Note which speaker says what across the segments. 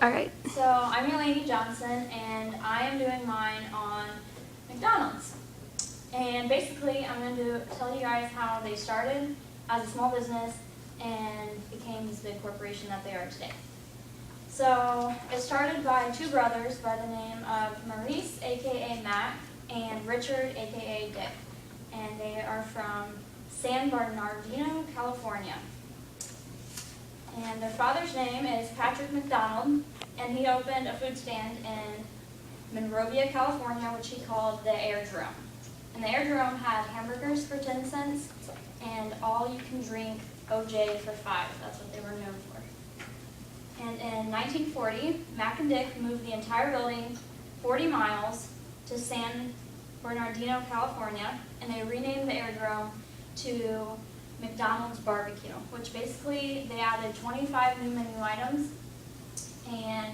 Speaker 1: All right.
Speaker 2: So I'm Eleni Johnson, and I am doing mine on McDonald's. And basically, I'm going to tell you guys how they started as a small business and became this big corporation that they are today. So it started by two brothers by the name of Maurice, aka Mac, and Richard, aka Dick. And they are from San Bernardino, California. And their father's name is Patrick McDonald, and he opened a food stand in Monrovia, California, which he called the Airdrome. And the Airdrome had hamburgers for 10 cents and all-you-can-drink OJ for $5. That's what they were known for. And in 1940, Mac and Dick moved the entire building 40 miles to San Bernardino, California, and they renamed the Airdrome to McDonald's Barbecue, which basically they added 25 new menu items, and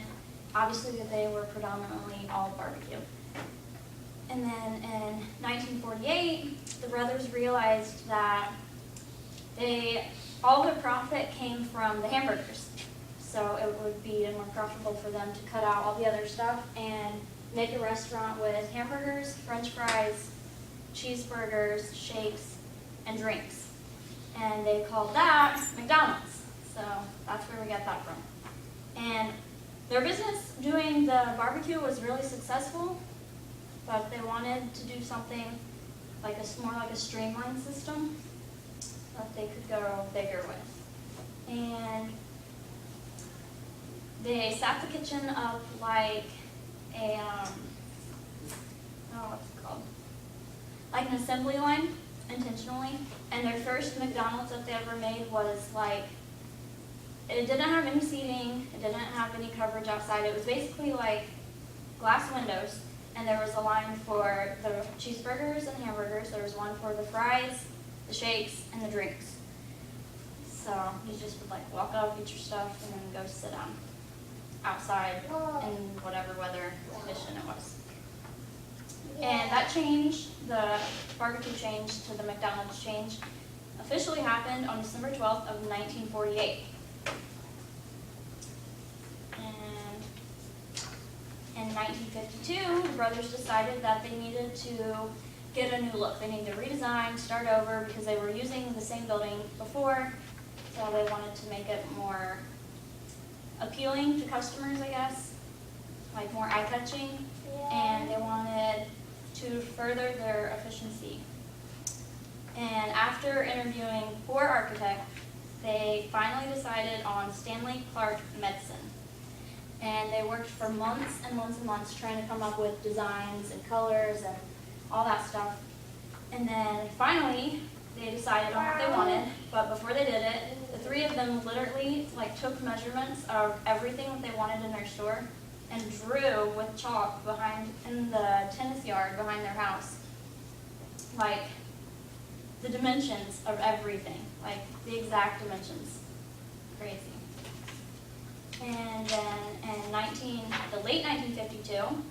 Speaker 2: obviously they were predominantly all barbecue. And then in 1948, the brothers realized that all their profit came from the hamburgers. So it would be more profitable for them to cut out all the other stuff and make a restaurant with hamburgers, french fries, cheeseburgers, shakes, and drinks. And they called that McDonald's. So that's where we got that from. And their business doing the barbecue was really successful, but they wanted to do something like more like a streamlined system that they could go bigger with. And they set the kitchen up like a, what's it called? Like an assembly line, intentionally. And their first McDonald's that they ever made was like, it didn't have any seating, it didn't have any coverage outside. It was basically like glass windows, and there was a line for the cheeseburgers and hamburgers. There was one for the fries, the shakes, and the drinks. So you just would like walk up, eat your stuff, and then go sit down outside in whatever weather condition it was. And that change, the barbecue change to the McDonald's change, officially happened on December 12th of 1948. And in 1952, the brothers decided that they needed to get a new look. They needed to redesign, start over, because they were using the same building before, so they wanted to make it more appealing to customers, I guess, like more eye-catching, and they wanted to further their efficiency. And after interviewing 4 architects, they finally decided on Stanley Clark Medicine. And they worked for months and months and months trying to come up with designs and colors and all that stuff. And then finally, they decided on what they wanted, but before they did it, the 3 of them literally like took measurements of everything that they wanted in their store and drew with chalk in the tennis yard behind their house, like the dimensions of everything, like the exact dimensions. Crazy. And then in the late 1952,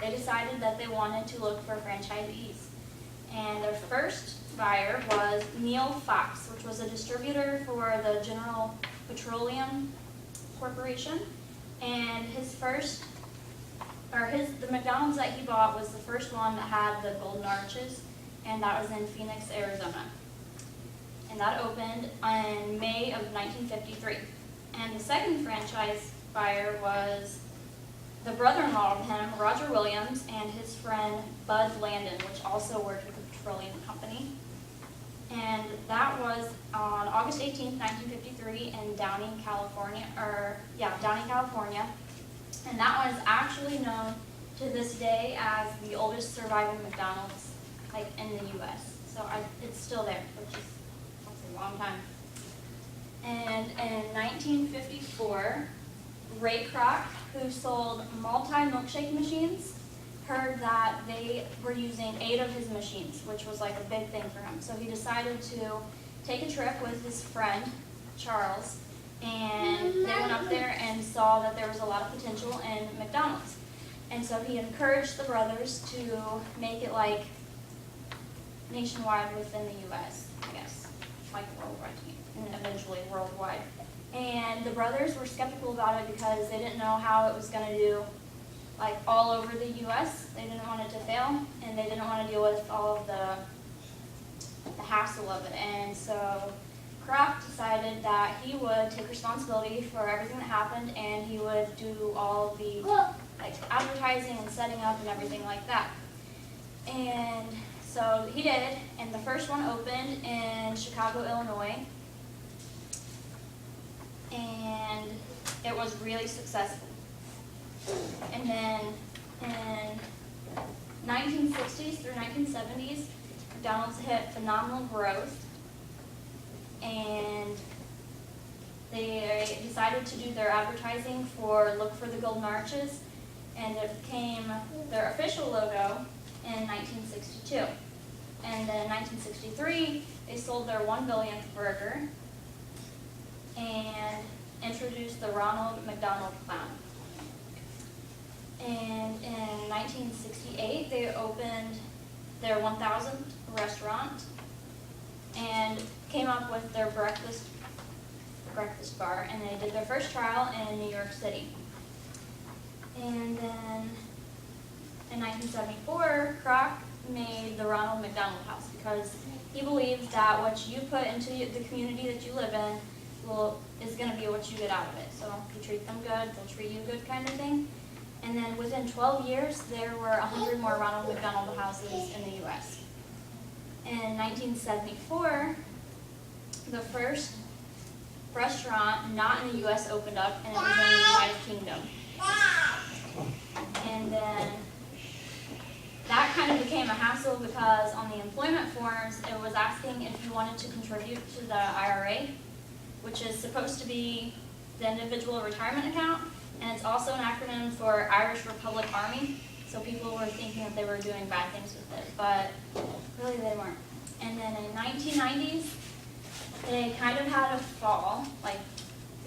Speaker 2: they decided that they wanted to look for franchisees. And their first buyer was Neil Fox, which was a distributor for the General Petroleum Corporation. And the McDonald's that he bought was the first one that had the golden arches, and that was in Phoenix, Arizona. And that opened in May of 1953. And the second franchise buyer was the brother-in-law of him, Roger Williams, and his friend Bud Landon, which also worked with the petroleum company. And that was on August 18th, 1953 in Downey, California. And that one is actually known to this day as the oldest surviving McDonald's like in the U.S. So it's still there, which is a long time. And in 1954, Ray Kroc, who sold multi-milkshake machines, heard that they were using 8 of his machines, which was like a big thing for him. So he decided to take a trip with his friend, Charles, and they went up there and saw that there was a lot of potential in McDonald's. And so he encouraged the brothers to make it like nationwide within the U.S., I guess. like worldwide and eventually worldwide. And the brothers were skeptical about it because they didn't know how it was going to do like all over the U.S. They didn't want it to fail, and they didn't want to deal with all of the hassle of it. And so Kroc decided that he would take responsibility for everything that happened, and he would do all the like advertising and setting up and everything like that. And so he did, and the first one opened in Chicago, Illinois, and it was really successful. And then in 1960s through 1970s, McDonald's hit phenomenal growth, and they decided to do their advertising for Look for the Golden Arches, and it became their official logo in 1962. And then in 1963, they sold their 1 billionth burger and introduced the Ronald McDonald Clown. And in 1968, they opened their 1,000th restaurant and came up with their breakfast bar, and they did their first trial in New York City. And then in 1974, Kroc made the Ronald McDonald House because he believed that what you put into the community that you live in is going to be what you get out of it. So if you treat them good, they'll treat you good, kind of thing. And then within 12 years, there were 100 more Ronald McDonald houses in the U.S. In 1974, the first restaurant not in the U.S. opened up, and it was in the United Kingdom. And then that kind of became a hassle because on the employment forms, it was asking if you wanted to contribute to the IRA, which is supposed to be the individual retirement account, and it's also an acronym for Irish Republic Army, so people were thinking that they were doing bad things with it, but really they weren't. And then in the 1990s, they kind of had a fall, like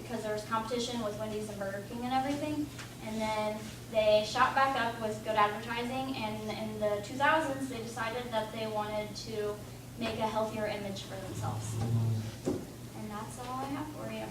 Speaker 2: because there was competition with Wendy's and Burger King and everything, and then they shot back up with good advertising, and in the 2000s, they decided that they wanted to make a healthier image for themselves. And that's all I have for you.